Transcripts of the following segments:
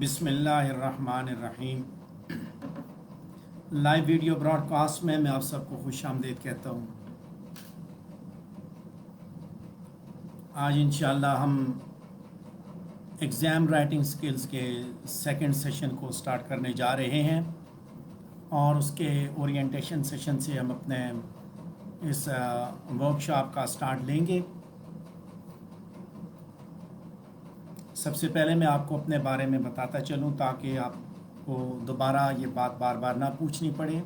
بسم اللہ الرحمن الرحیم۔ لائیو ویڈیو براڈ کاسٹ میں آپ سب کو خوش آمدید کہتا ہوں۔ آج انشاءاللہ ہم ایگزام رائٹنگ سکلز کے سیکنڈ سیشن کو سٹارٹ کرنے جا رہے ہیں، اور اس کے اورینٹیشن سیشن سے ہم اپنے اس ورکشاپ کا سٹارٹ لیں گے۔ سب سے پہلے میں آپ کو اپنے بارے میں بتاتا چلوں تاکہ آپ کو دوبارہ یہ بات بار بار نہ پوچھنی پڑے۔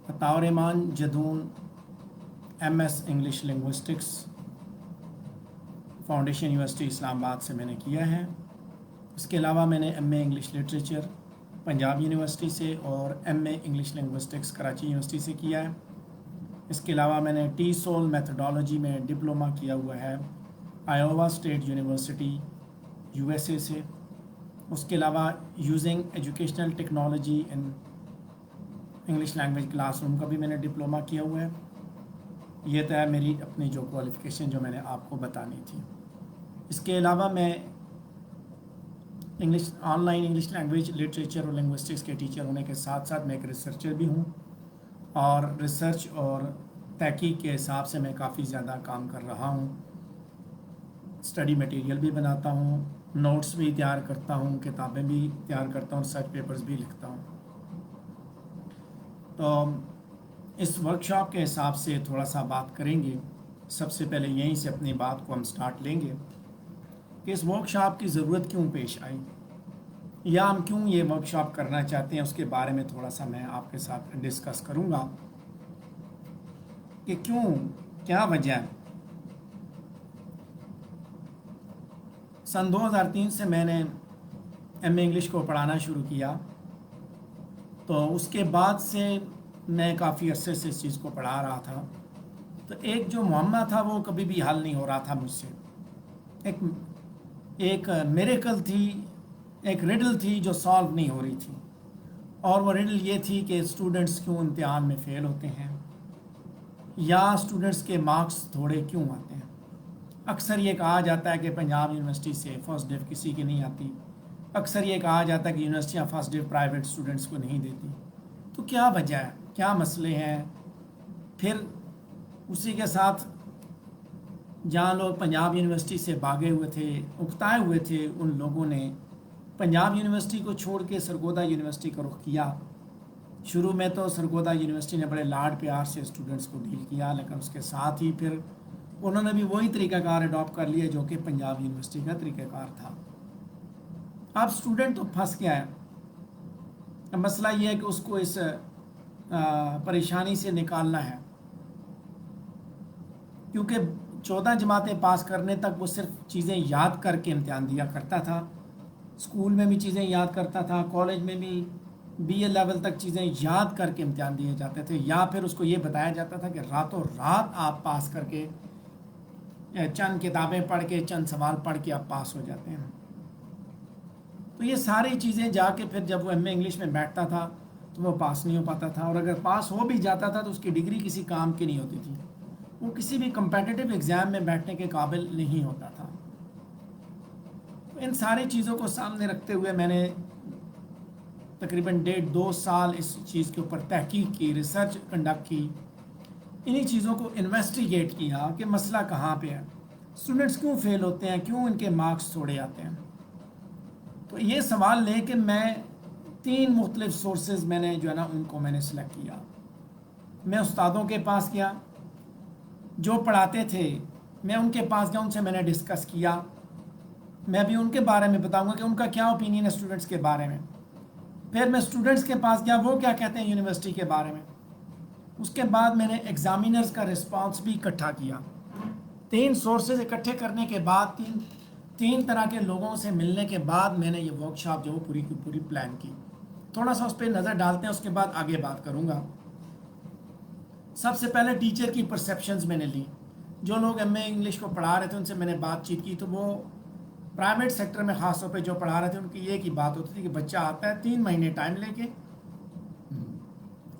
Ata ur Rahman Jadoon MS English linguistics foundation university Islamabad سے میں نے کیا ہے۔ اس کے علاوہ میں نے MA English literature Punjab university سے اور MA English linguistics Karachi university سے کیا ہے۔ اس کے علاوہ میں نے TESOL میتھڈالوجی میں ڈپلومہ کیا ہوا ہے آئیووا اسٹیٹ یونیورسٹی USA سے۔ اس کے علاوہ using educational technology in English language class room کا بھی میں نے ڈپلومہ کیا ہوا ہے۔ یہ تو ہے میری اپنی جو کوالیفیکیشن جو میں نے آپ کو بتانی تھی۔ اس کے علاوہ میں on line English language literature اور لنگوسٹکس کے ٹیچر ہونے کے ساتھ ساتھ میں ایک ریسرچر بھی ہوں، اور ریسرچ اور تحقیق کے حساب سے میں کافی زیادہ کام کر رہا ہوں۔ اسٹڈی میٹیریل بھی بناتا ہوں، نوٹس بھی تیار کرتا ہوں، کتابیں بھی تیار کرتا ہوں، ریسرچ پیپرز بھی لکھتا ہوں۔ تو اس ورکشاپ کے حساب سے تھوڑا سا بات کریں گے۔ سب سے پہلے یہیں سے اپنی بات کو ہم سٹارٹ لیں گے کہ اس ورکشاپ کی ضرورت کیوں پیش آئی، یا ہم کیوں یہ ورکشاپ کرنا چاہتے ہیں، اس کے بارے میں تھوڑا سا میں آپ کے ساتھ ڈسکس کروں گا کہ کیا وجہ ہے۔ سن 2003 سے میں نے MA انگلش کو پڑھانا شروع کیا، تو اس کے بعد سے میں کافی عرصے سے اس چیز کو پڑھا رہا تھا۔ تو ایک جو معمہ تھا وہ کبھی بھی حل نہیں ہو رہا تھا مجھ سے۔ ایک میریکل تھی، ایک ریڈل تھی جو سالو نہیں ہو رہی تھی، اور وہ ریڈل یہ تھی کہ اسٹوڈنٹس کیوں امتحان میں فیل ہوتے ہیں، یا اسٹوڈنٹس کے مارکس تھوڑے کیوں آتے ہیں۔ اکثر یہ کہا جاتا ہے کہ پنجاب یونیورسٹی سے فرسٹ ڈیو کسی کی نہیں آتی، اکثر یہ کہا جاتا ہے کہ یونیورسٹیاں فرسٹ ڈیو پرائیویٹ اسٹوڈنٹس کو نہیں دیتی۔ تو کیا وجہ ہے، کیا مسئلے ہیں؟ پھر اسی کے ساتھ جہاں لوگ پنجاب یونیورسٹی سے بھاگے ہوئے تھے، اکتائے ہوئے تھے، ان لوگوں نے پنجاب یونیورسٹی کو چھوڑ کے سرگودا یونیورسٹی کا رخ کیا۔ شروع میں تو سرگودا یونیورسٹی نے بڑے لاڈ پیار سے اسٹوڈنٹس کو ڈیل کیا، لیکن اس کے ساتھ ہی پھر انہوں نے بھی وہی طریقہ کار اڈاپٹ کر لیا جو کہ پنجاب یونیورسٹی کا طریقہ کار تھا۔ اب اسٹوڈنٹ تو پھنس گیا ہے۔ اب مسئلہ یہ ہے کہ اس کو اس پریشانی سے نکالنا ہے، کیونکہ 14 جماعتیں پاس کرنے تک وہ صرف چیزیں یاد کر کے امتحان دیا کرتا تھا۔ اسکول میں بھی چیزیں یاد کرتا تھا، کالج میں بھی BA لیول تک چیزیں یاد کر کے امتحان دیے جاتے تھے، یا پھر اس کو یہ بتایا جاتا تھا کہ راتوں رات آپ پاس کر کے چند کتابیں پڑھ کے چند سوال پڑھ کے آپ پاس ہو جاتے ہیں۔ تو یہ ساری چیزیں جا کے پھر جب وہ MA انگلش میں بیٹھتا تھا تو وہ پاس نہیں ہو پاتا تھا، اور اگر پاس ہو بھی جاتا تھا تو اس کی ڈگری کسی کام کی نہیں ہوتی تھی، وہ کسی بھی کمپیٹیٹیو ایگزام میں بیٹھنے کے قابل نہیں ہوتا تھا۔ تو ان ساری چیزوں کو سامنے رکھتے ہوئے میں نے تقریباً 1.5-2 سال اس چیز کے اوپر تحقیق کی، ریسرچ کنڈکٹ کی، انہی چیزوں کو انویسٹیگیٹ کیا کہ مسئلہ کہاں پہ ہے، اسٹوڈنٹس کیوں فیل ہوتے ہیں، کیوں ان کے مارکس تھوڑے آتے ہیں۔ تو یہ سوال لے کے میں 3 مختلف سورسز میں نے جو ہے نا ان کو میں نے سلیکٹ کیا۔ میں استادوں کے پاس گیا جو پڑھاتے تھے، میں ان کے پاس گیا، ان سے میں نے ڈسکس کیا، میں بھی ان کے بارے میں بتاؤں گا کہ ان کا کیا اوپینین ہے اسٹوڈنٹس کے بارے میں۔ پھر میں اسٹوڈنٹس کے پاس گیا، وہ کیا کہتے ہیں یونیورسٹی کے بارے میں۔ اس کے بعد میں نے ایگزامینرز کا رسپانس بھی اکٹھا کیا۔ 3 سورسز اکٹھے کرنے کے بعد، تین طرح کے لوگوں سے ملنے کے بعد میں نے یہ ورکشاپ جو پوری کی پوری پلان کی۔ تھوڑا سا اس پہ نظر ڈالتے ہیں، اس کے بعد آگے بات کروں گا۔ سب سے پہلے ٹیچر کی پرسیپشنز میں نے لی۔ جو لوگ MA انگلش کو پڑھا رہے تھے ان سے میں نے بات چیت کی، تو وہ پرائیویٹ سیکٹر میں خاص طور پہ جو پڑھا رہے تھے ان کی ایک ہی بات ہوتی تھی کہ بچہ آتا ہے 3 مہینے ٹائم لے کے،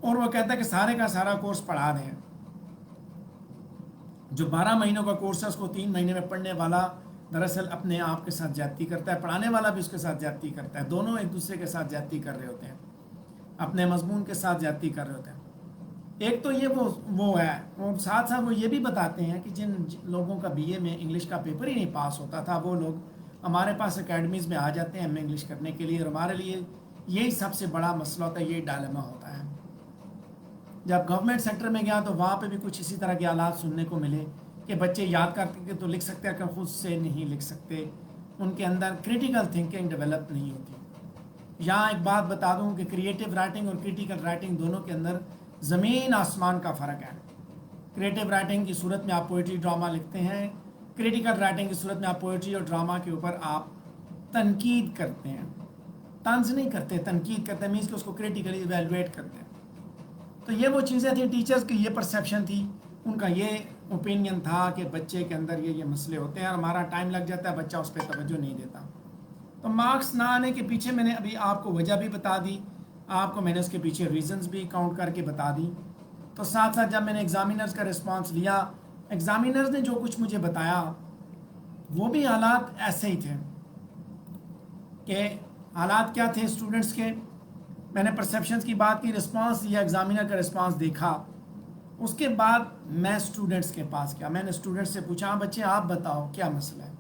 اور وہ کہتا ہے کہ سارے کا سارا کورس پڑھا دیں۔ جو 12 مہینوں کا کورس ہے اس کو 3 مہینے میں پڑھنے والا دراصل اپنے آپ کے ساتھ زیادتی کرتا ہے، پڑھانے والا بھی اس کے ساتھ زیادتی کرتا ہے، دونوں ایک دوسرے کے ساتھ زیادتی کر رہے ہوتے ہیں، اپنے مضمون کے ساتھ زیادتی کر رہے ہوتے ہیں۔ ایک تو یہ وہ ہے، وہ ساتھ ساتھ وہ یہ بھی بتاتے ہیں کہ جن لوگوں کا بی اے میں انگلش کا پیپر ہی نہیں پاس ہوتا تھا، وہ لوگ ہمارے پاس اکیڈمیز میں آ جاتے ہیں ایم اے انگلش کرنے کے لیے، اور ہمارے لیے یہی سب سے بڑا مسئلہ ہوتا ہے، یہی ڈائلیما ہوتا ہے۔ جب گورنمنٹ سیکٹر میں گیا تو وہاں پہ بھی کچھ اسی طرح کے حالات سننے کو ملے کہ بچے یاد کر کے تو لکھ سکتے ہیں کہ خود سے نہیں لکھ سکتے، ان کے اندر کریٹیکل تھنکنگ ڈیولپ نہیں ہوتی۔ یہاں ایک بات بتا دوں کہ کریٹیو رائٹنگ اور کریٹیکل رائٹنگ دونوں کے اندر زمین آسمان کا فرق ہے۔ کریٹیو رائٹنگ کی صورت میں آپ پوئٹری ڈرامہ لکھتے ہیں، کریٹیکل رائٹنگ کی صورت میں آپ پوئٹری اور ڈرامہ کے اوپر آپ تنقید کرتے ہیں، طنز نہیں کرتے، تنقید کرتے ہیں، مینس کہ اس کو کریٹیکلی ایویلویٹ کرتے ہیں۔ تو یہ وہ چیزیں تھیں، ٹیچرز کی یہ پرسیپشن تھی، ان کا یہ اوپینین تھا کہ بچے کے اندر یہ مسئلے ہوتے ہیں اور ہمارا ٹائم لگ جاتا ہے، بچہ اس پہ توجہ نہیں دیتا۔ تو مارکس نہ آنے کے پیچھے میں نے ابھی آپ کو وجہ بھی بتا دی، آپ کو میں نے اس کے پیچھے ریزنز بھی کاؤنٹ کر کے بتا دی۔ تو ساتھ ساتھ جب میں نے ایگزامینرز کا رسپانس لیا، ایگزامینرز نے جو کچھ مجھے بتایا وہ بھی حالات ایسے ہی تھے کہ حالات کیا تھے اسٹوڈنٹس کے۔ میں نے پرسیپشنز کی بات کی، رسپانس دیا، ایگزامینر کا رسپانس دیکھا، اس کے بعد میں اسٹوڈنٹس کے پاس گیا، میں نے اسٹوڈنٹس سے پوچھا بچے آپ بتاؤ کیا مسئلہ ہے۔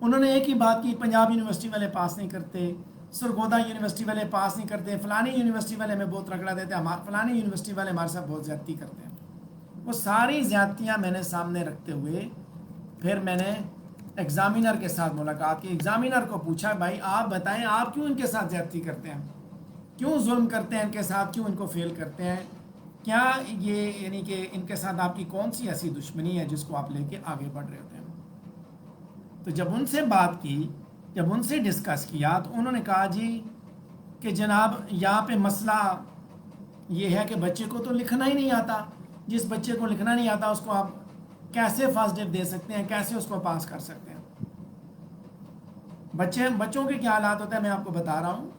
انہوں نے ایک ہی بات کی، پنجاب یونیورسٹی والے پاس نہیں کرتے، سرگودا یونیورسٹی والے پاس نہیں کرتے، فلانی یونیورسٹی والے ہمیں بہت رگڑا دیتے ہیں، فلانی یونیورسٹی والے ہمارے ساتھ بہت زیادتی کرتے ہیں۔ وہ ساری زیادتیاں میں نے سامنے رکھتے ہوئے پھر میں نے ایگزامینر کے ساتھ ملاقات کی، ایگزامینر کو پوچھا بھائی آپ بتائیں آپ کیوں ان کے ساتھ زیادتی کرتے ہیں، کیوں ظلم کرتے ہیں ان کے ساتھ، کیوں ان کو فیل کرتے ہیں، کیا یہ یعنی کہ ان کے ساتھ آپ کی کون سی ایسی دشمنی ہے جس کو آپ لے کے آگے بڑھ رہے ہوتے ہیں۔ تو جب ان سے بات کی، جب ان سے ڈسکس کیا تو انہوں نے کہا جی کہ جناب یہاں پہ مسئلہ یہ ہے کہ بچے کو تو لکھنا ہی نہیں آتا، جس بچے کو لکھنا نہیں آتا اس کو آپ کیسے فرسٹ ڈے دے سکتے ہیں، کیسے اس کو پاس کر سکتے ہیں۔ بچوں کے کیا حالات ہوتے ہیں میں آپ کو بتا رہا ہوں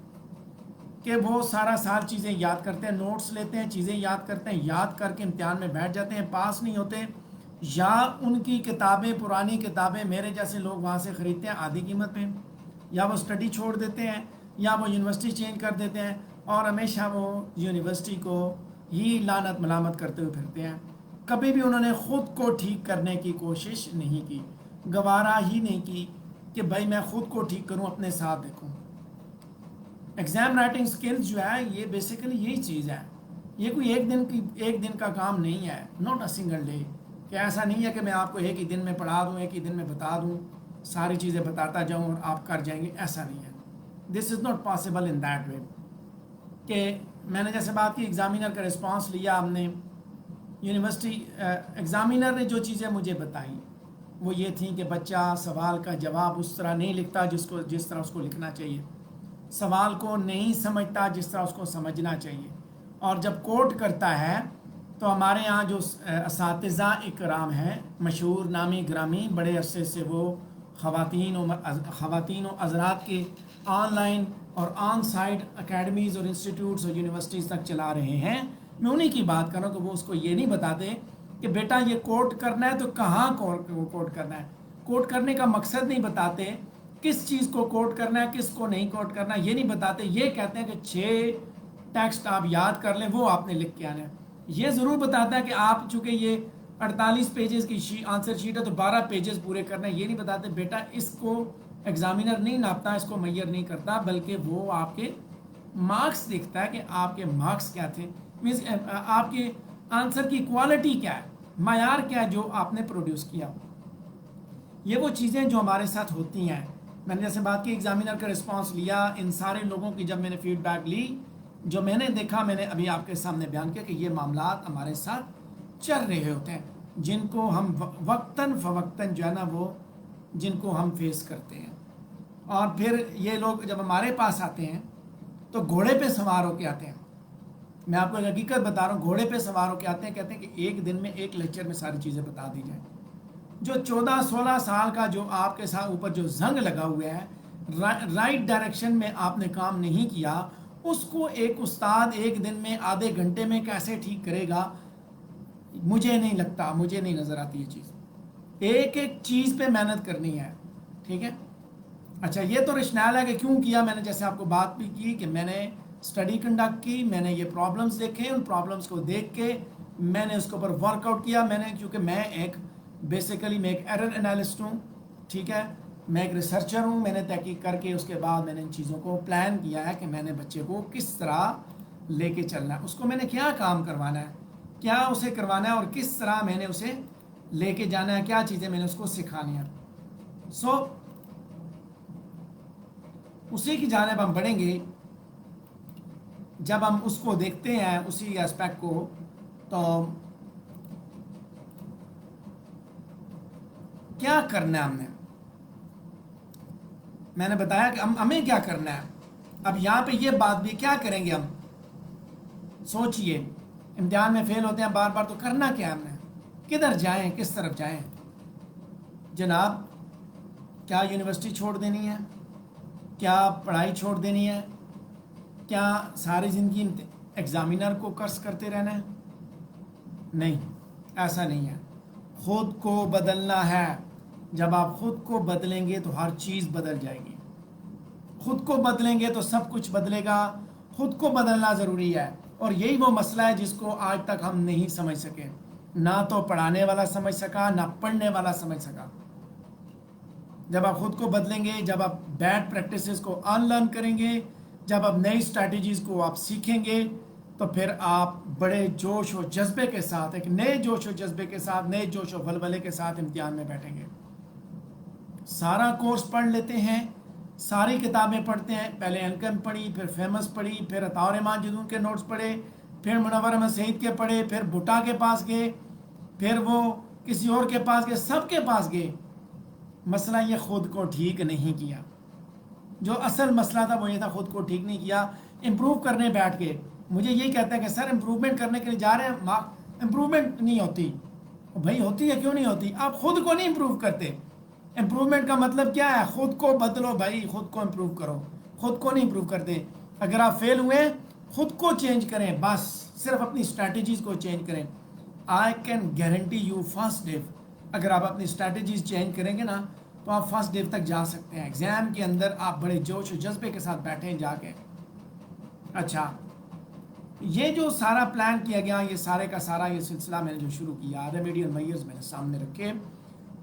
کہ وہ سارا سال چیزیں یاد کرتے ہیں، نوٹس لیتے ہیں، چیزیں یاد کرتے ہیں، یاد کر کے امتحان میں بیٹھ جاتے ہیں، پاس نہیں ہوتے، یا ان کی کتابیں، پرانی کتابیں میرے جیسے لوگ وہاں سے خریدتے ہیں آدھی قیمت پہ، یا وہ اسٹڈی چھوڑ دیتے ہیں، یا وہ یونیورسٹی چینج کر دیتے ہیں، اور ہمیشہ وہ یونیورسٹی کو ہی لعنت ملامت کرتے ہوئے پھرتے ہیں۔ کبھی بھی انہوں نے خود کو ٹھیک کرنے کی کوشش نہیں کی، گوارا ہی نہیں کی کہ بھائی میں خود کو ٹھیک کروں، اپنے ساتھ دیکھوں۔ ایگزام رائٹنگ سکلز جو ہے یہ بیسیکلی یہی چیز ہے، یہ کوئی ایک دن کا کام نہیں ہے، ناٹ اے سنگل ڈے، کہ ایسا نہیں ہے کہ میں آپ کو ایک ہی دن میں پڑھا دوں، ایک ہی دن میں بتا دوں، ساری چیزیں بتاتا جاؤں اور آپ کر جائیں گے، ایسا نہیں ہے۔ This is not possible in that way. کہ میں نے جیسے بات کی ایگزامینر کا رسپانس لیا ہم نے، یونیورسٹی ایگزامینر نے جو چیزیں مجھے بتائیں وہ یہ تھیں کہ بچہ سوال کا جواب اس طرح نہیں لکھتا جس طرح اس کو لکھنا چاہیے، سوال کو نہیں سمجھتا جس طرح اس کو سمجھنا چاہیے، اور جب کوٹ کرتا ہے تو ہمارے ہاں جو اساتذہ اکرام ہیں، مشہور نامی گرامی، بڑے عرصے سے وہ خواتین و حضرات کے آن لائن اور آن سائٹ اکیڈمیز اور انسٹیٹیوٹس اور یونیورسٹیز تک چلا رہے ہیں، میں انہی کی بات کر رہا ہوں کہ وہ اس کو یہ نہیں بتاتے کہ بیٹا یہ کوٹ کرنا ہے تو کہاں کوٹ کرنا ہے، کوٹ کرنے کا مقصد نہیں بتاتے، کس چیز کو کوٹ کرنا ہے کس کو نہیں کوٹ کرنا یہ نہیں بتاتے، یہ کہتے ہیں کہ 6 ٹیکسٹ آپ یاد کر لیں وہ آپ نے لکھ کے آنا ہے۔ یہ ضرور بتاتا ہے کہ آپ چونکہ یہ 48 پیجز کی آنسر شیٹ ہے تو 12 پیجز پورے کرنا ہے، یہ نہیں بتاتے بیٹا اس کو ایگزامینر نہیں ناپتا، اس کو میئر نہیں کرتا، بلکہ وہ آپ کے مارکس دیکھتا ہے کہ آپ کے مارکس کیا تھے، مینس آپ کے آنسر کی کوالٹی کیا ہے، معیار کیا ہے جو آپ نے پروڈیوس کیا۔ یہ وہ چیزیں جو ہمارے ساتھ ہوتی ہیں۔ میں نے جیسے بات کی ایگزامینر کا رسپانس لیا، ان سارے لوگوں کی جب میں نے فیڈ بیک لی، جو میں نے دیکھا میں نے ابھی آپ کے سامنے بیان کیا کہ یہ معاملات ہمارے ساتھ چل رہے ہوتے ہیں، جن کو ہم وقتاً فوقتاً جو ہے نا وہ جن کو ہم فیس کرتے ہیں۔ اور پھر یہ لوگ جب ہمارے پاس آتے ہیں تو گھوڑے پہ سوار ہو کے آتے ہیں، میں آپ کو ایک حقیقت بتا رہا ہوں، گھوڑے پہ سوار ہو کے آتے ہیں، کہتے ہیں کہ ایک دن میں ایک لیکچر میں ساری چیزیں بتا دی جائیں۔ جو 14-16 سال کا جو آپ کے ساتھ اوپر جو زنگ لگا ہوا ہے، رائٹ ڈائریکشن میں آپ نے کام نہیں کیا، اس کو ایک استاد ایک دن میں آدھے گھنٹے میں کیسے ٹھیک کرے گا؟ مجھے نہیں لگتا، مجھے نہیں نظر آتی یہ چیز۔ ایک ایک چیز پہ محنت کرنی ہے، ٹھیک ہے. اچھا یہ تو رشنال ہے کہ کیوں کیا میں نے، جیسے آپ کو بات بھی کی کہ میں نے اسٹڈی کنڈکٹ کی، میں نے یہ پرابلمس دیکھے، ان پرابلمس کو دیکھ کے میں نے اس کے اوپر ورک آؤٹ کیا. میں نے کیونکہ میں ایک بیسیکلی میں ایک ایرر انالسٹ ہوں، ٹھیک ہے، میں ایک ریسرچر ہوں. میں نے تحقیق کر کے اس کے بعد میں نے ان چیزوں کو پلان کیا ہے کہ میں نے بچے کو کس طرح لے کے چلنا ہے، اس کو میں نے کیا کام کروانا ہے، کیا اسے کروانا ہے، اور کس طرح میں نے اسے لے کے جانا ہے، کیا چیزیں میں نے اس کو سکھانی ہیں. سو اسی کی جانب ہم بڑھیں گے جب ہم اس کو دیکھتے ہیں اسی اسپیکٹ کو. تو کیا کرنا ہے ہم نے، میں نے بتایا کہ ہمیں کیا کرنا ہے. اب یہاں پہ یہ بات بھی کیا کریں گے ہم، سوچئے امتحان میں فیل ہوتے ہیں بار بار، تو کرنا کیا ہم نے، کدھر جائیں، کس طرف جائیں. جناب کیا یونیورسٹی چھوڑ دینی ہے، کیا پڑھائی چھوڑ دینی ہے، کیا ساری زندگی ایگزامینر کو قرض کرتے رہنا ہے؟ نہیں، ایسا نہیں ہے. خود کو بدلنا ہے. جب آپ خود کو بدلیں گے تو ہر چیز بدل جائے گی. خود کو بدلیں گے تو سب کچھ بدلے گا. خود کو بدلنا ضروری ہے، اور یہی وہ مسئلہ ہے جس کو آج تک ہم نہیں سمجھ سکے. نہ تو پڑھانے والا سمجھ سکا، نہ پڑھنے والا سمجھ سکا. جب آپ خود کو بدلیں گے، جب آپ بیڈ پریکٹسز کو ان لرن کریں گے، جب آپ نئی اسٹریٹجیز کو آپ سیکھیں گے، تو پھر آپ بڑے جوش و جذبے کے ساتھ، ایک نئے جوش و جذبے کے ساتھ، نئے جوش و ولولے کے ساتھ امتحان میں بیٹھیں گے. سارا کورس پڑھ لیتے ہیں، ساری کتابیں پڑھتے ہیں، پہلے انکم پڑھی، پھر فیمس پڑھی، پھر عطاء الرحمان جدون کے نوٹس پڑھے، پھر منور احمد سعید کے پڑھے، پھر بھٹا کے پاس گئے، پھر وہ کسی اور کے پاس گئے، سب کے پاس گئے. مسئلہ یہ خود کو ٹھیک نہیں کیا. جو اصل مسئلہ تھا وہ یہ تھا خود کو ٹھیک نہیں کیا. امپروو کرنے بیٹھ کے مجھے یہی کہتا ہے کہ سر امپروومنٹ کرنے کے لیے جا رہے ہیں، امپروومنٹ نہیں ہوتی. بھائی ہوتی ہے، کیوں نہیں ہوتی؟ آپ خود کو نہیں امپروو کرتے. امپروومنٹ کا مطلب کیا ہے؟ خود کو بدلو بھائی، خود کو امپروو کرو. خود کو نہیں امپروو کرتے. اگر آپ فیل ہوئے خود کو چینج کریں، بس صرف اپنی اسٹریٹجیز کو چینج کریں. I can guarantee you first day اگر آپ اپنی اسٹریٹجیز چینج کریں گے نا تو آپ فرسٹ ڈے تک جا سکتے ہیں. ایگزام کے اندر آپ بڑے جوش و جذبے کے ساتھ بیٹھیں جا کے. اچھا یہ جو سارا پلان کیا گیا، یہ سارے کا سارا یہ سلسلہ میں نے جو شروع کیا، ریمیڈیل میئرز میں نے سامنے رکھے.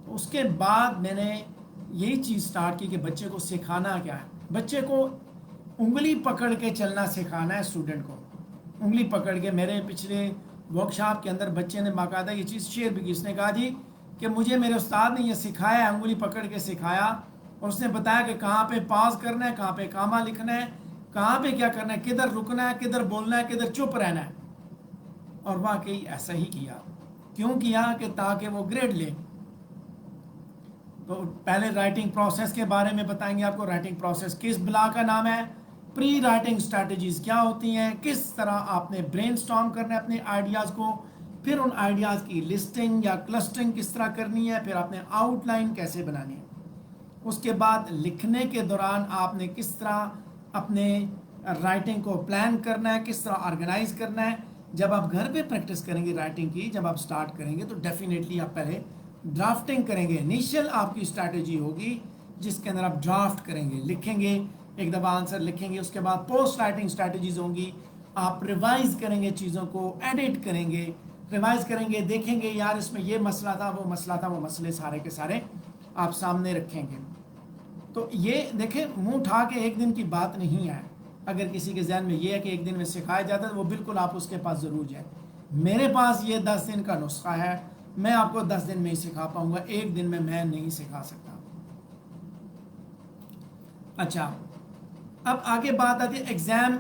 اس کے بعد میں نے یہی چیز سٹارٹ کی کہ بچے کو سکھانا کیا ہے. بچے کو انگلی پکڑ کے چلنا سکھانا ہے. اسٹوڈنٹ کو انگلی پکڑ کے، میرے پچھلے ورک شاپ کے اندر بچے نے باقاعدہ یہ چیز شیئر بھی کی. اس نے کہا جی کہ مجھے میرے استاد نے یہ سکھایا ہے، انگلی پکڑ کے سکھایا، اور اس نے بتایا کہ کہاں پہ پاز کرنا ہے، کہاں پہ کامہ لکھنا ہے، کہاں پہ کیا کرنا ہے، کدھر رکنا ہے، کدھر بولنا ہے، کدھر چپ رہنا ہے. اور واقعی ایسا ہی کیا. کیوں کیا؟ کہ تاکہ وہ گریڈ لے. تو پہلے رائٹنگ پروسیس کے بارے میں بتائیں گے آپ کو. رائٹنگ پروسیس کس بلا کا نام ہے؟ پری رائٹنگ اسٹریٹجیز کیا ہوتی ہیں، کس طرح آپ نے برین سٹارم کرنا ہے اپنے آئیڈیاز کو، پھر ان آئیڈیاز کی لسٹنگ یا کلسٹرنگ کس طرح کرنی ہے، پھر آپ نے آؤٹ لائن کیسے بنانی ہے. اس کے بعد لکھنے کے دوران آپ نے کس طرح اپنے رائٹنگ کو پلان کرنا ہے، کس طرح آرگنائز کرنا ہے. جب آپ گھر پہ پریکٹس کریں گے رائٹنگ کی، جب آپ سٹارٹ کریں گے تو ڈیفینیٹلی آپ پہلے ڈرافٹنگ کریں گے. انیشیل آپ کی اسٹریٹجی ہوگی جس کے اندر آپ ڈرافٹ کریں گے، لکھیں گے، ایک دفعہ آنسر لکھیں گے. اس کے بعد پوسٹ رائٹنگ اسٹریٹجیز ہوں گی. آپ ریوائز کریں گے، چیزوں کو ایڈٹ کریں گے، ریوائز کریں گے، دیکھیں گے یار اس میں یہ مسئلہ تھا، وہ مسئلہ تھا، وہ مسئلے سارے کے سارے آپ سامنے رکھیں گے. تو یہ دیکھیں منہ اٹھا کے ایک دن کی بات نہیں ہے. اگر کسی کے ذہن میں یہ ہے کہ ایک دن میں سکھایا جاتا ہے تو وہ بالکل آپ اس کے پاس ضرور جائیں. میرے پاس یہ 10 دن کا نسخہ ہے. میں آپ کو 10 دن میں ہی سکھا پاؤں گا، ایک دن میں نہیں سکھا سکتا. اچھا اب آگے بات آتی ہے ایگزام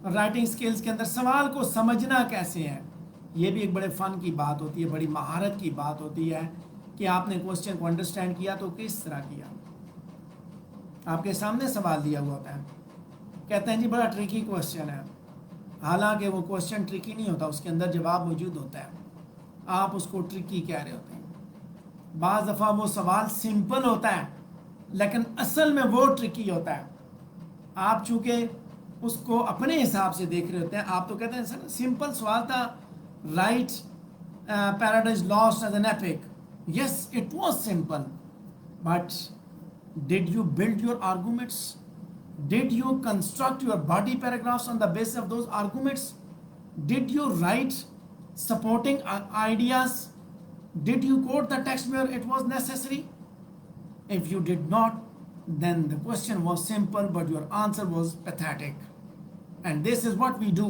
رائٹنگ سکلز کے اندر سوال کو سمجھنا کیسے ہے. یہ بھی ایک بڑے فن کی بات ہوتی ہے، بڑی مہارت کی بات ہوتی ہے کہ آپ نے کوسچن کو انڈرسٹینڈ کیا تو کس طرح کیا. آپ کے سامنے سوال دیا ہوا ہوتا ہے، کہتے ہیں جی بڑا ٹریکی کوسچن ہے، حالانکہ وہ کوسچن ٹریکی نہیں ہوتا، اس کے اندر جواب موجود ہوتا ہے، آپ اس کو ٹریکی کہہ رہے ہوتے ہیں. بعض دفعہ وہ سوال سمپل ہوتا ہے لیکن اصل میں وہ ٹریکی ہوتا ہے. آپ چونکہ اس کو اپنے حساب سے دیکھ رہے ہوتے ہیں، آپ تو کہتے ہیں سر سمپل سوال تھا، right paradise last as an epic. Yes it was simple but Did you build your arguments? Did you construct your body paragraphs on the basis of those arguments? Did you write supporting ideas? Did you quote the text where it was necessary? If you did not, then the question was simple, but your answer was pathetic. And this is what we do.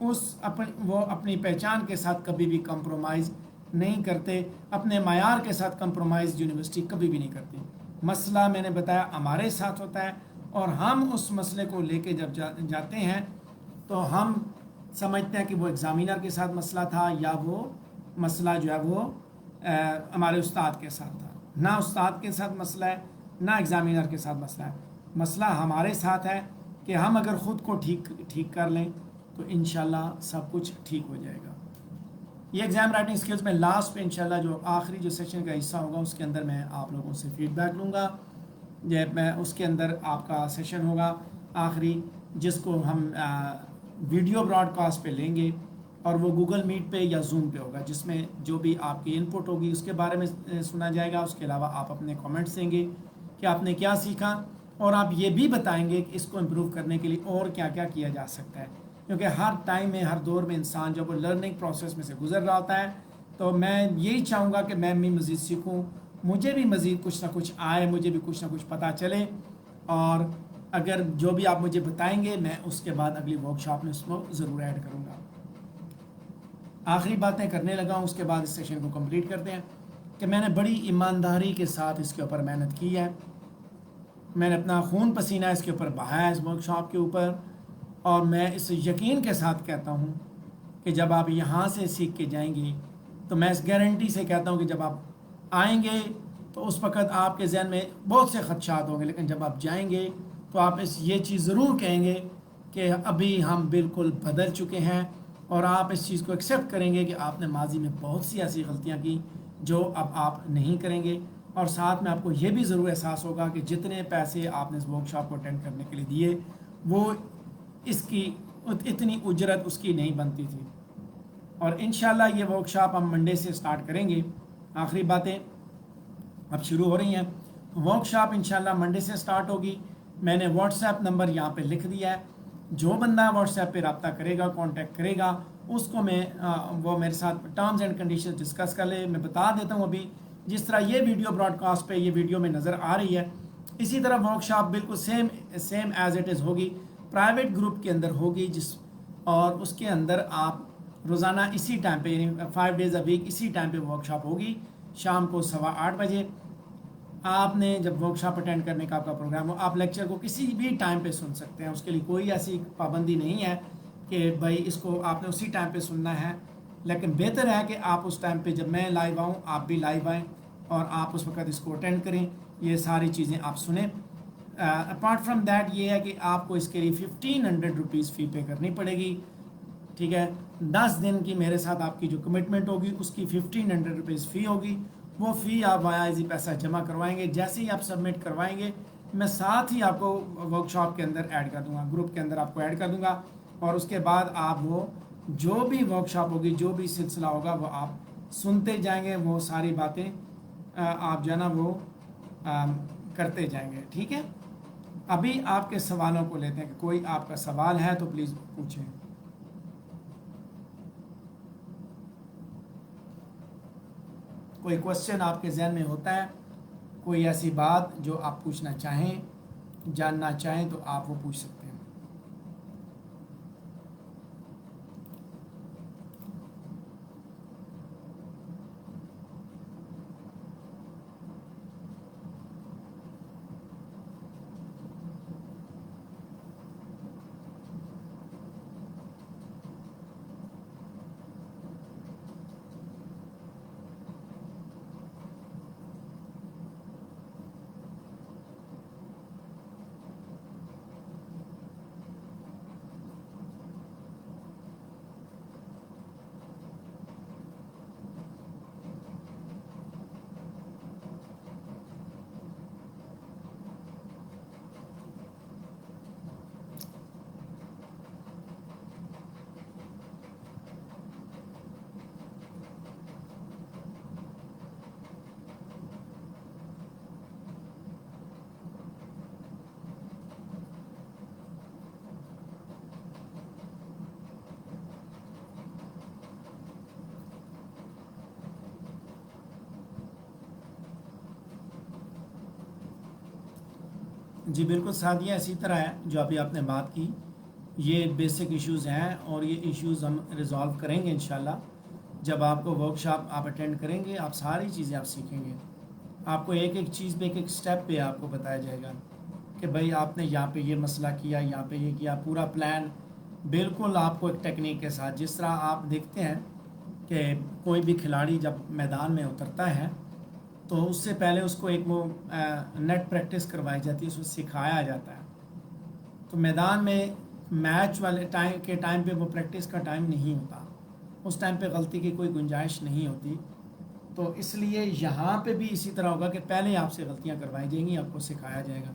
وہ اپنی پہچان کے ساتھ کبھی بھی compromise نہیں کرتے، اپنے معیار کے ساتھ کمپرومائز یونیورسٹی کبھی بھی نہیں کرتی۔ مسئلہ میں نے بتایا ہمارے ساتھ ہوتا ہے، اور ہم اس مسئلے کو لے کے جب جاتے ہیں تو ہم سمجھتے ہیں کہ وہ ایگزامینر کے ساتھ مسئلہ تھا، یا وہ مسئلہ جو ہے وہ ہمارے استاد کے ساتھ تھا۔ نہ استاد کے ساتھ مسئلہ ہے، نہ ایگزامینر کے ساتھ مسئلہ ہے، مسئلہ ہمارے ساتھ ہے کہ ہم اگر خود کو ٹھیک کر لیں تو انشاءاللہ سب کچھ ٹھیک ہو جائے گا۔ یہ ایگزام رائٹنگ سکلز میں لاسٹ پہ انشاءاللہ جو آخری جو سیشن کا حصہ ہوگا اس کے اندر میں آپ لوگوں سے فیڈ بیک لوں گا۔ میں اس کے اندر آپ کا سیشن ہوگا آخری، جس کو ہم ویڈیو براڈ کاسٹ پہ لیں گے، اور وہ گوگل میٹ پہ یا زوم پہ ہوگا، جس میں جو بھی آپ کی ان پٹ ہوگی اس کے بارے میں سنا جائے گا۔ اس کے علاوہ آپ اپنے کامنٹس دیں گے کہ آپ نے کیا سیکھا، اور آپ یہ بھی بتائیں گے کہ اس کو امپروو کرنے کے لیے اور کیا کیا کیا جا سکتا ہے، کیونکہ ہر ٹائم میں ہر دور میں انسان جب وہ لرننگ پروسیس میں سے گزر رہا ہوتا ہے، تو میں یہی چاہوں گا کہ میں بھی مزید سیکھوں، مجھے بھی مزید کچھ نہ کچھ آئے، مجھے بھی کچھ نہ کچھ پتہ چلے، اور اگر جو بھی آپ مجھے بتائیں گے میں اس کے بعد اگلی ورکشاپ میں اس کو ضرور ایڈ کروں گا۔ آخری باتیں کرنے لگا ہوں، اس کے بعد اس سیشن کو کمپلیٹ کرتے ہیں، کہ میں نے بڑی ایمانداری کے ساتھ اس کے اوپر محنت کی ہے، میں نے اپنا خون پسینہ اس کے اوپر بہایا ہے اس ورکشاپ کے اوپر، اور میں اس یقین کے ساتھ کہتا ہوں کہ جب آپ یہاں سے سیکھ کے جائیں گے تو میں اس گارنٹی سے کہتا ہوں کہ جب آپ آئیں گے تو اس وقت آپ کے ذہن میں بہت سے خدشات ہوں گے، لیکن جب آپ جائیں گے تو آپ یہ چیز ضرور کہیں گے کہ ابھی ہم بالکل بدل چکے ہیں، اور آپ اس چیز کو ایکسیپٹ کریں گے کہ آپ نے ماضی میں بہت سی ایسی غلطیاں کی جو اب آپ نہیں کریں گے، اور ساتھ میں آپ کو یہ بھی ضرور احساس ہوگا کہ جتنے پیسے آپ نے اس ورکشاپ کو اٹینڈ کرنے کے لیے دیے وہ اس کی اتنی اجرت اس کی نہیں بنتی تھی۔ اور انشاءاللہ یہ ورکشاپ ہم منڈے سے سٹارٹ کریں گے۔ آخری باتیں اب شروع ہو رہی ہیں، ورکشاپ انشاءاللہ منڈے سے سٹارٹ ہوگی۔ میں نے واٹس ایپ نمبر یہاں پہ لکھ دیا ہے، جو بندہ واٹس ایپ پہ رابطہ کرے گا، کانٹیکٹ کرے گا، اس کو وہ میرے ساتھ ٹرمز اینڈ کنڈیشن ڈسکس کر لے۔ میں بتا دیتا ہوں ابھی، جس طرح یہ ویڈیو براڈ کاسٹ پہ یہ ویڈیو میں نظر آ رہی ہے، اسی طرح ورکشاپ بالکل سیم ایز اٹ از ہوگی، پرائیویٹ گروپ کے اندر ہوگی، اور اس کے اندر آپ روزانہ اسی ٹائم پہ، یعنی 5 days a week اسی ٹائم پہ ورکشاپ ہوگی، شام کو 8:15 بجے۔ آپ نے جب ورکشاپ اٹینڈ کرنے کا آپ کا پروگرام ہو، آپ لیکچر کو کسی بھی ٹائم پہ سن سکتے ہیں، اس کے لیے کوئی ایسی پابندی نہیں ہے کہ بھائی اس کو آپ نے اسی ٹائم پہ سننا ہے، لیکن بہتر ہے کہ آپ اس ٹائم پہ جب میں لائیو آؤں آپ بھی لائیو آئیں، اور آپ اس وقت اس کو اٹینڈ کریں، یہ ساری چیزیں آپ سنیں۔ اپارٹ فرام دیٹ یہ ہے کہ آپ کو اس کے لیے 1500 روپیز فی پے کرنی پڑے گی، ٹھیک ہے۔ 10 دن کی میرے ساتھ آپ کی جو کمٹمنٹ ہوگی اس کی 1500 روپیز فی ہوگی، وہ فی آپ وایا ایزی پیسہ جمع کروائیں گے، جیسے ہی آپ سبمٹ کروائیں گے میں ساتھ ہی آپ کو ورکشاپ کے اندر ایڈ کر دوں گا، گروپ کے اندر آپ کو ایڈ کر دوں گا، اور اس کے بعد آپ وہ جو بھی ورکشاپ ہوگی، جو بھی سلسلہ ہوگا وہ آپ سنتے جائیں گے، وہ ساری باتیں آپ جو ہے نا وہ کرتے جائیں گے، ٹھیک ہے۔ ابھی آپ کے سوالوں کو لیتے ہیں، کہ کوئی آپ کا سوال ہے تو پلیز پوچھیں۔ کوئی کوشچن آپ کے ذہن میں ہوتا ہے، کوئی ایسی بات جو آپ پوچھنا چاہیں، جاننا چاہیں، تو آپ وہ پوچھ سکتے ہیں۔ جی بالکل سعدیہ، اسی طرح ہے جو ابھی آپ نے بات کی، یہ بیسک ایشوز ہیں اور یہ ایشوز ہم ریزالو کریں گے انشاءاللہ. جب آپ کو ورک شاپ آپ اٹینڈ کریں گے آپ ساری چیزیں آپ سیکھیں گے. آپ کو ایک ایک چیز پہ ایک ایک سٹیپ پہ آپ کو بتایا جائے گا کہ بھائی آپ نے یہاں پہ یہ مسئلہ کیا، یہاں پہ یہ کیا، پورا پلان بالکل آپ کو ایک ٹیکنیک کے ساتھ. جس طرح آپ دیکھتے ہیں کہ کوئی بھی کھلاڑی جب میدان میں اترتا ہے تو اس سے پہلے اس کو ایک وہ نیٹ پریکٹس کروائی جاتی ہے، اس کو سکھایا جاتا ہے. تو میدان میں میچ والے ٹائم پہ وہ پریکٹس کا ٹائم نہیں ہوتا، اس ٹائم پہ غلطی کی کوئی گنجائش نہیں ہوتی. تو اس لیے یہاں پہ بھی اسی طرح ہوگا کہ پہلے آپ سے غلطیاں کروائی جائیں گی، آپ کو سکھایا جائے گا.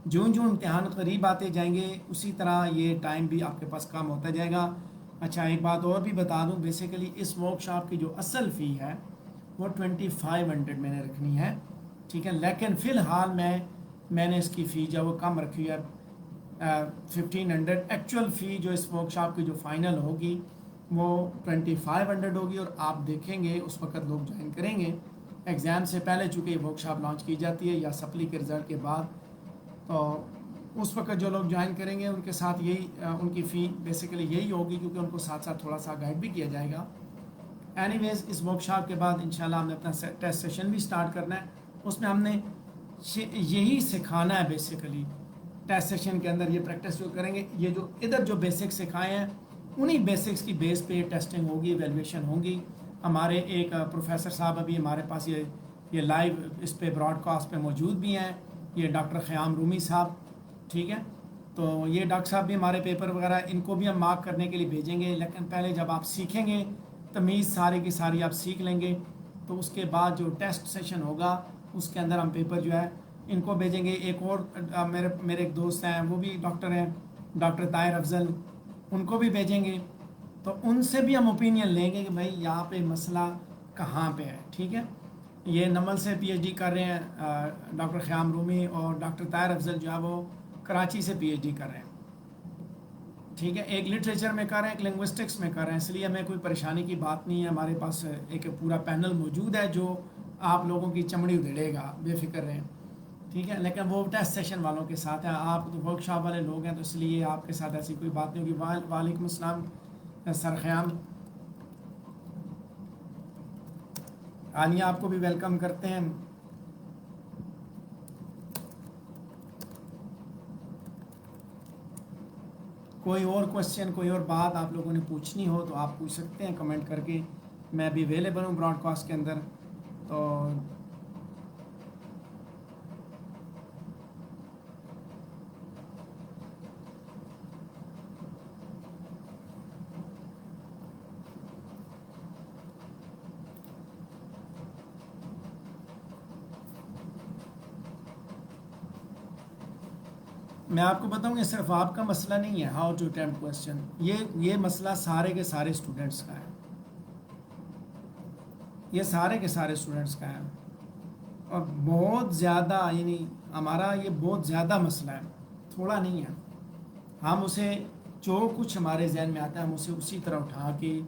جوں جوں امتحان قریب آتے جائیں گے اسی طرح یہ ٹائم بھی آپ کے پاس کم ہوتا جائے گا. اچھا ایک بات اور بھی بتا دوں، بیسیکلی اس ورک شاپ کی جو اصل فی ہے وہ 2500 میں نے رکھنی ہے، ٹھیک ہے. لیکن فی الحال میں نے اس کی فی جو وہ کم رکھی ہے 1500. ایکچوئل فی جو اس ورک شاپ کی جو فائنل ہوگی وہ 2500 ہوگی. اور آپ دیکھیں گے اس وقت لوگ جوائن کریں گے ایگزام سے پہلے، چونکہ یہ ورک شاپ لانچ کی جاتی ہے یا سپلی کے رزلٹ کے بعد. تو اس وقت جو لوگ جوائن کریں گے ان کے ساتھ یہی ان کی فی بیسیکلی یہی ہوگی، کیونکہ ان کو ساتھ ساتھ تھوڑا سا گائیڈ بھی کیا جائے گا. اینی ویز اس ورک شاپ کے بعد انشاءاللہ ہم نے اپنا ٹیسٹ سیشن بھی سٹارٹ کرنا ہے. اس میں ہم نے یہی سکھانا ہے بیسیکلی. ٹیسٹ سیشن کے اندر یہ پریکٹس جو کریں گے، یہ جو ادھر جو بیسک سکھائے ہیں انہی بیسکس کی بیس پہ ٹیسٹنگ ہوگی، ایویلویشن ہوگی. ہمارے ایک پروفیسر صاحب ابھی ہمارے پاس یہ لائیو اس پہ براڈ کاسٹ پہ موجود بھی ہیں، یہ ڈاکٹر خیام رومی صاحب، ٹھیک ہے. تو یہ ڈاکٹر صاحب بھی ہمارے پیپر وغیرہ ان کو بھی ہم مارک کرنے کے لیے بھیجیں گے. لیکن پہلے جب آپ سیکھیں گے تمیز ساری کی ساری آپ سیکھ لیں گے تو اس کے بعد جو ٹیسٹ سیشن ہوگا اس کے اندر ہم پیپر جو ہے ان کو بھیجیں گے. ایک اور میرے ایک دوست ہیں وہ بھی ڈاکٹر ہیں، ڈاکٹر طاہر افضل، ان کو بھی بھیجیں گے. تو ان سے بھی ہم اوپینین لیں گے کہ بھائی یہاں پہ مسئلہ کہاں پہ ہے، ٹھیک ہے. یہ نمل سے پی ایچ ڈی کر رہے ہیں ڈاکٹر خیام رومی، اور ڈاکٹر طاہر افضل جو ہے وہ کراچی سے پی ایچ ڈی کر رہے ہیں، ٹھیک ہے. ایک لٹریچر میں کر رہے ہیں، ایک لنگوسٹکس میں کر رہے ہیں. اس لیے ہمیں کوئی پریشانی کی بات نہیں ہے. ہمارے پاس ایک پورا پینل موجود ہے جو آپ لوگوں کی چمڑی ادھیڑے گا، بے فکر رہیں، ٹھیک ہے. لیکن وہ ٹیسٹ سیشن والوں کے ساتھ ہیں، آپ تو ورک شاپ والے لوگ ہیں تو اس لیے آپ کے ساتھ ایسی کوئی بات نہیں ہوگی. وعلیکم السلام سر خیام. عالیہ آپ کو بھی ویلکم کرتے ہیں. کوئی اور کوشچن، کوئی اور بات آپ لوگوں نے پوچھنی ہو تو آپ پوچھ سکتے ہیں کمنٹ کر کے. میں بھی اویلیبل ہوں براڈ کاسٹ کے اندر. تو میں آپ کو بتاؤں یہ صرف آپ کا مسئلہ نہیں ہے ہاؤ ٹو اٹمپٹ کوشچن، یہ مسئلہ سارے کے سارے اسٹوڈنٹس کا ہے، یہ سارے کے سارے اسٹوڈنٹس کا ہے. اور بہت زیادہ یعنی ہمارا یہ بہت زیادہ مسئلہ ہے، تھوڑا نہیں ہے. ہم اسے جو کچھ ہمارے ذہن میں آتا ہے ہم اسے اسی طرح اٹھا کے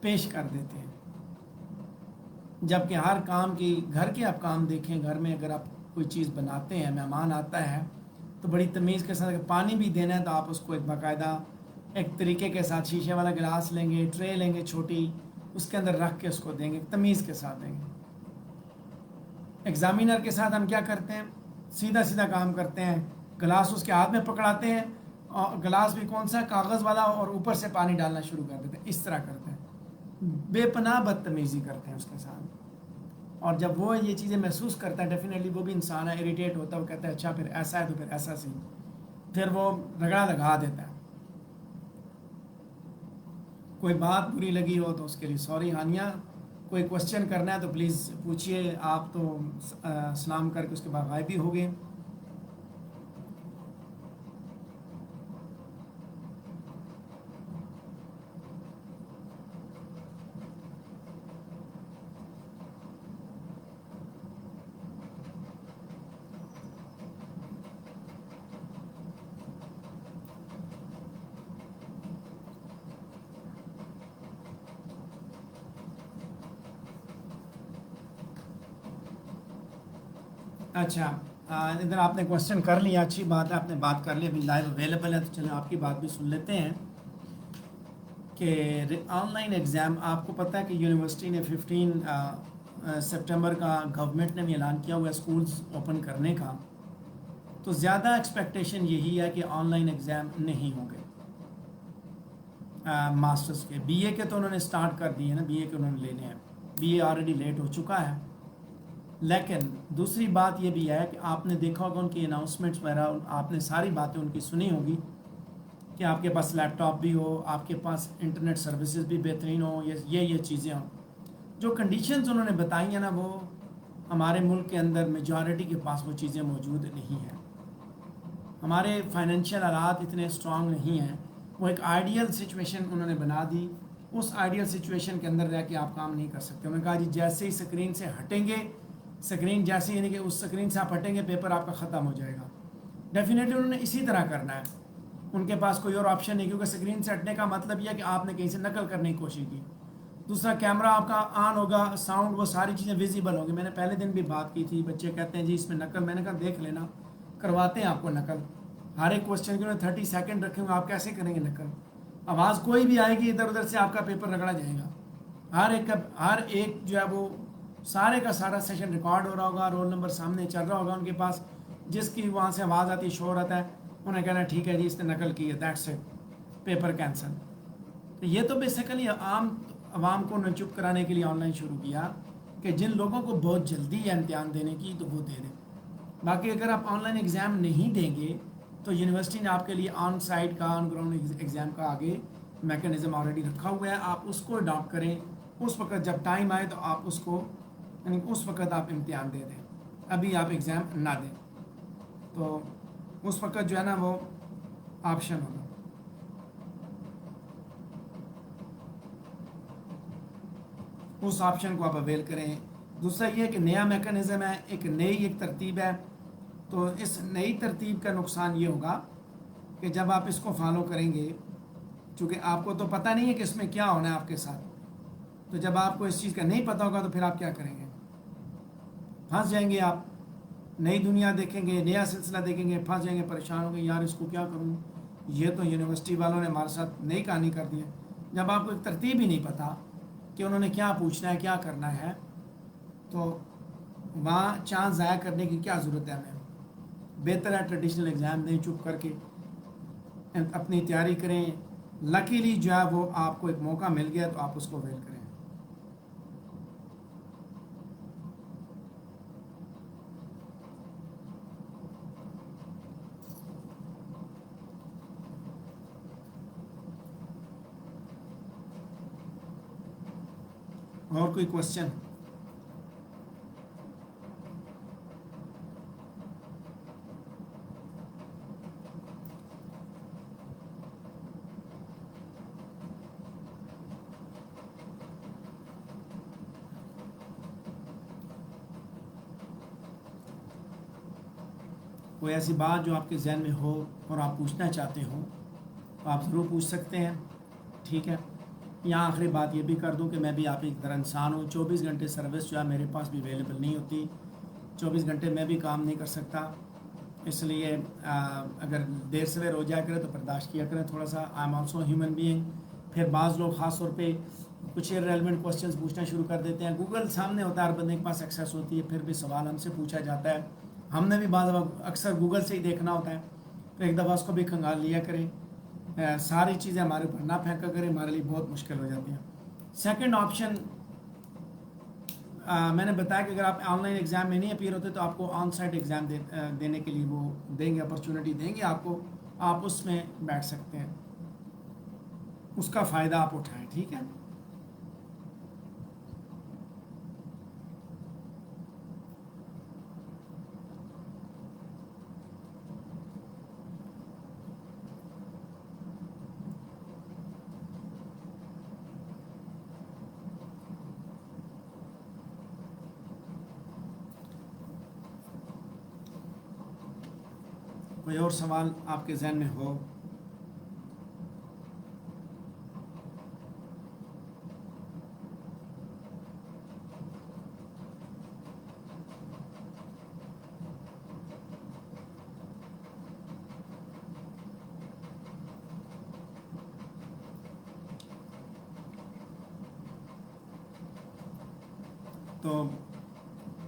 پیش کر دیتے ہیں. جبکہ ہر کام کی گھر کے آپ کام دیکھیں، گھر میں اگر آپ کوئی چیز بناتے ہیں، مہمان آتا ہے تو بڑی تمیز کے ساتھ، اگر پانی بھی دینا ہے تو آپ اس کو ایک باقاعدہ ایک طریقے کے ساتھ شیشے والا گلاس لیں گے، ٹرے لیں گے چھوٹی، اس کے اندر رکھ کے اس کو دیں گے، تمیز کے ساتھ دیں گے. ایگزامینر کے ساتھ ہم کیا کرتے ہیں، سیدھا سیدھا کام کرتے ہیں، گلاس اس کے ہاتھ میں پکڑاتے ہیں، اور گلاس بھی کون سا، کاغذ والا، اور اوپر سے پانی ڈالنا شروع کر دیتے ہیں. اس طرح کرتے ہیں، بے پناہ بدتمیزی کرتے ہیں اس کے ساتھ. اور جب وہ یہ چیزیں محسوس کرتا ہے ڈیفینیٹلی وہ بھی انسان ہے، اریٹیٹ ہوتا ہے، وہ کہتا ہے اچھا پھر ایسا ہے تو پھر ایسا سی، پھر وہ رگڑا لگا دیتا ہے. کوئی بات بری لگی ہو تو اس کے لیے سوری. ہانیہ کوئی کوشچن کرنا ہے تو پلیز پوچھیے. آپ تو سلام کر کے اس کے بعد غائب بھی ہو گئے. اچھا ادھر آپ نے کوشچن کر لیا، اچھی بات ہے، آپ نے بات کر لی، ابھی لائیو اویلیبل ہے تو چلیں آپ کی بات بھی سن لیتے ہیں کہ آن لائن ایگزام آپ کو پتہ ہے کہ یونیورسٹی نے 15 سپٹمبر کا گورنمنٹ نے بھی اعلان کیا ہوا ہے اسکولز اوپن کرنے کا، تو زیادہ ایکسپیکٹیشن یہی ہے کہ آن لائن ایگزام نہیں ہوں گے ماسٹرز کے۔ بی اے کے تو انہوں نے سٹارٹ کر دیے ہیں نا، بی اے کے انہوں نے لینے ہیں، بی اے آلریڈی لیٹ ہو چکا ہے۔ لیکن دوسری بات یہ بھی ہے کہ آپ نے دیکھا ہوگا ان کی اناؤنسمنٹس وغیرہ، آپ نے ساری باتیں ان کی سنی ہوگی کہ آپ کے پاس لیپ ٹاپ بھی ہو، آپ کے پاس انٹرنیٹ سروسز بھی بہترین ہوں، یہ چیزیں ہوں۔ جو کنڈیشنز انہوں نے بتائی ہیں نا، وہ ہمارے ملک کے اندر میجارٹی کے پاس وہ چیزیں موجود نہیں ہیں۔ ہمارے فائنینشیل حالات اتنے اسٹرانگ نہیں ہیں۔ وہ ایک آئیڈیل سچویشن انہوں نے بنا دی، اس آئیڈیل سچویشن کے اندر رہ کے آپ کام نہیں کر سکتے۔ انہوں نے کہا جی جیسے ہی اسکرین سے ہٹیں گے، اسکرین جیسے یعنی کہ اس اسکرین سے آپ ہٹیں گے پیپر آپ کا ختم ہو جائے گا۔ ڈیفینیٹلی انہوں نے اسی طرح کرنا ہے، ان کے پاس کوئی اور آپشن نہیں، کیونکہ اسکرین سے ہٹنے کا مطلب یہ ہے کہ آپ نے کہیں سے نقل کرنے کی کوشش کی۔ دوسرا کیمرہ آپ کا آن ہوگا، ساؤنڈ، وہ ساری چیزیں ویزیبل ہوں گی۔ میں نے پہلے دن بھی بات کی تھی، بچے کہتے ہیں جی اس میں نقل، میں نے کہا دیکھ لینا، کرواتے ہیں آپ کو نقل۔ ہر ایک کوشچن کے انہوں نے 30 سیکنڈ رکھے ہوئے، آپ کیسے کریں گے نقل؟ آواز کوئی بھی آئے گی ادھر ادھر سے آپ کا پیپر رگڑا جائے گا۔ ہر ایک جو ہے وہ سارے کا سارا سیشن ریکارڈ ہو رہا ہوگا، رول نمبر سامنے چل رہا ہوگا ان کے پاس، جس کی وہاں سے آواز آتی ہے، شور آتا ہے، انہیں کہنا ٹھیک ہے جی اس نے نقل کی ہے، دیٹس اٹ، پیپر کینسل۔ تو یہ تو بیسیکلی عام عوام کو انہوں نے چپ کرانے کے لیے آن لائن شروع کیا کہ جن لوگوں کو بہت جلدی ہے امتحان دینے کی تو وہ دے دیں۔ باقی اگر آپ آن لائن ایگزام نہیں دیں گے تو یونیورسٹی نے آپ کے لیے آن سائٹ کا، آن گراؤنڈ ایگزام کا آگے میکانزم آلریڈی رکھا ہوا ہے، آپ اس کو اڈاپٹ کریں۔ اس وقت جب ٹائم آئے تو آپ اس کو، یعنی اس وقت آپ امتحان دے دیں، ابھی آپ ایگزام نہ دیں، تو اس وقت جو ہے نا وہ آپشن ہوگا۔ اس آپشن کو آپ اویل کریں۔ دوسرا یہ کہ نیا میکانزم ہے، ایک ترتیب ہے، تو اس نئی ترتیب کا نقصان یہ ہوگا کہ جب آپ اس کو فالو کریں گے، چونکہ آپ کو تو پتہ نہیں ہے کہ اس میں کیا ہونا ہے آپ کے ساتھ، تو جب آپ کو اس چیز کا نہیں پتہ ہوگا تو پھر آپ کیا کریں گے؟ پھنس جائیں گے آپ، نئی دنیا دیکھیں گے، نیا سلسلہ دیکھیں گے، پھنس جائیں گے، پریشان ہوں گے، یار اس کو کیا کروں، یہ تو یونیورسٹی والوں نے ہمارے ساتھ نئی کہانی کر دی ہے۔ جب آپ کو ایک ترتیب ہی نہیں پتہ کہ انہوں نے کیا پوچھنا ہے، کیا کرنا ہے، تو وہاں چانس ضائع کرنے کی کیا ضرورت ہے ہمیں؟ بہتر ہے ٹریڈیشنل ایگزام دیں، چپ کر کے اپنی تیاری کریں، لکیلی جو ہے وہ آپ کو ایک موقع مل گیا تو آپ اس کو اویل کریں۔ اور کوئی کوشچن؟ کوئی ایسی بات جو آپ کے ذہن میں ہو اور آپ پوچھنا چاہتے ہو تو آپ ضرور پوچھ سکتے ہیں، ٹھیک ہے؟ یہاں آخری بات یہ بھی کر دوں کہ میں بھی آپ کی طرح انسان ہوں، 24 گھنٹے سروس جو ہے میرے پاس بھی اویلیبل نہیں ہوتی، 24 گھنٹے میں بھی کام نہیں کر سکتا، اس لیے اگر دیر سویر ہو جایا کرے تو برداشت کیا کریں تھوڑا سا، I am also human being. پھر بعض لوگ خاص طور پہ کچھ ریلیونٹ کوشچنس پوچھنا شروع کر دیتے ہیں، گوگل سامنے ہوتا ہے، ہر بندے کے پاس ایکسیس ہوتی ہے، پھر بھی سوال ہم سے پوچھا جاتا ہے، ہم نے بھی بعض اکثر گوگل سے ہی دیکھنا ہوتا ہے، تو ایک دفعہ اس کو بھی کھنگال لیا کریں، ساری چیزیں ہمارے اوپر نہ پھینکا کریں، ہمارے لیے بہت مشکل ہو جاتی ہیں۔ سیکنڈ آپشن میں نے بتایا کہ اگر آپ آن لائن ایگزام میں نہیں اپیئر ہوتے تو آپ کو آن سائٹ ایگزام دینے کے لیے وہ دیں گے، اپرچونٹی دیں گے آپ کو، آپ اس میں بیٹھ سکتے ہیں، اس کا فائدہ آپ اٹھائیں، ٹھیک ہے؟ کوئی اور سوال آپ کے ذہن میں ہو؟ تو